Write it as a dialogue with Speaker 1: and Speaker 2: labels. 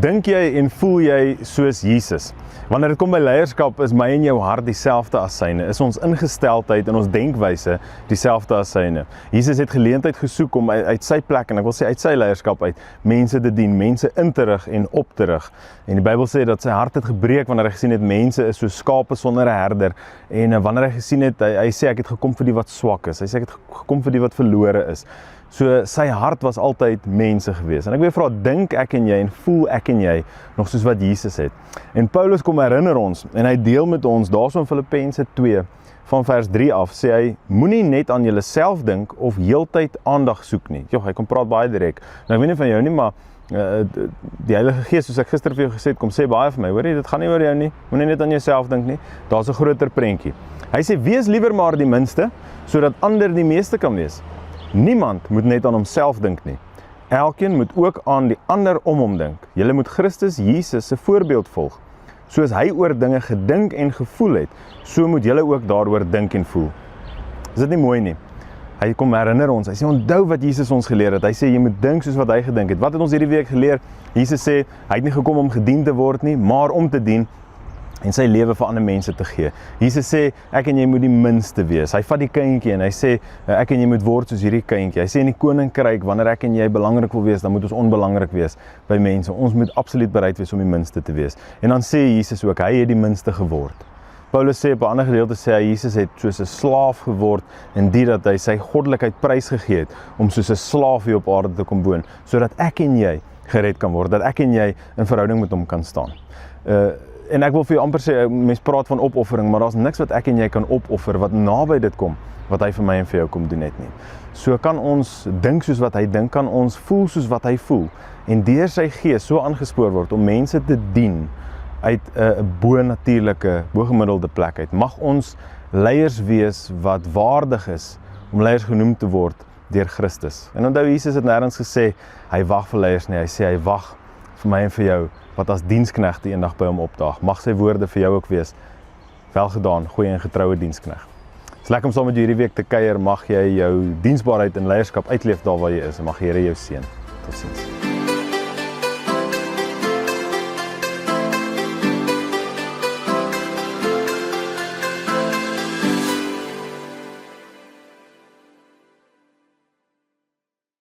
Speaker 1: Dink jy en voel jy soos Jesus? Wanneer dit kom by leierskap, is my en jou hart dieselfde as syne, is ons ingesteldheid en ons denkwyse dieselfde as syne. Jesus het geleentheid gesoek om uit sy plek, en ek wil sê uit sy leierskap uit, mense te dien, mense in te rig en op te rig. En die Bybel sê dat sy hart het gebreek wanneer hy gesien het, mense is so skape sonder 'n herder, en wanneer hy gesien het, hy sê ek het gekom vir die wat swak is, hy sê ek het gekom vir die wat verlore is. So sy hart was altyd mense gewees. En ek wil vra, dink ek en jy en voel ek en jy nog soos wat Jesus het? En Paulus kom herinner ons, en hy deel met ons, daarso in Filippense 2, van vers 3 af, sê hy, moenie net aan julleself dink, of heeltyd aandag soek nie. Hy kom praat baie direk. Nou ek weet nie van jou nie, maar die Heilige Gees, soos ek gister vir jou gesê het, kom sê baie vir my, hoor jy, dit gaan nie oor jou nie, moenie net aan jouself dink nie, daar's 'n groter prentjie. Hy sê, wees liewer maar die minste, sodat ander die meeste kan wees. Niemand moet net aan homself dink nie. Elkeen moet ook aan die ander om hom dink. Julle moet Christus Jesus se voorbeeld volg. Soos hy oor dinge gedink en gevoel het, so moet julle ook daaroor dink en voel. Is dit nie mooi nie? Hy kom herinner ons, hy sê onthou wat Jesus ons geleer het. Hy sê jy moet dink soos wat hy gedink het. Wat het ons hierdie week geleer? Jesus sê hy het nie gekom om gedien te word nie, maar om te dien en sy lewe vir ander mense te gee. Jesus sê, ek en jy moet die minste wees. Hy vat die kindjie en hy sê, ek en jy moet word soos hierdie kindjie. Hy sê in die koninkryk, wanneer ek en jy belangrik wil wees, dan moet ons onbelangrik wees by mense. Ons moet absoluut bereid wees om die minste te wees. En dan sê Jesus ook, hy het die minste geword. Paulus sê op 'n ander gedeelte, sê hy, Jesus het soos 'n slaaf geword, en dat hy sy goddelikheid prysgegee het, om soos 'n slaaf hier op aarde te kom woon, sodat ek en jy gered kan word, dat ek en jy in verhouding met hom kan staan. En ek wil vir jou amper sê, mens praat van opoffering, maar daar's niks wat ek en jy kan opoffer, wat naby dit kom, wat hy vir my en vir jou kom doen het nie. So kan ons dink soos wat hy dink, kan ons voel soos wat hy voel, en deur sy gees so aangespoor word, om mense te dien, uit 'n bo-natuurlike, bo-gemiddelde plek uit. Mag ons leiers wees, wat waardig is, om leiers genoem te word, deur Christus. En onthou, Jesus het nêrens gesê, hy wag vir leiers nie, hy sê, hy wag vir my en vir jou, wat as diensknegte eendag by hom opdaag. Mag sy woorde vir jou ook wees, welgedaan, goeie en getroue diensknegt. Het is lekker om saam met jou hierdie week te kuier, mag jy jou diensbaarheid en leierskap uitleef daar waar jy is, en mag die Here jou seën. Totsiens.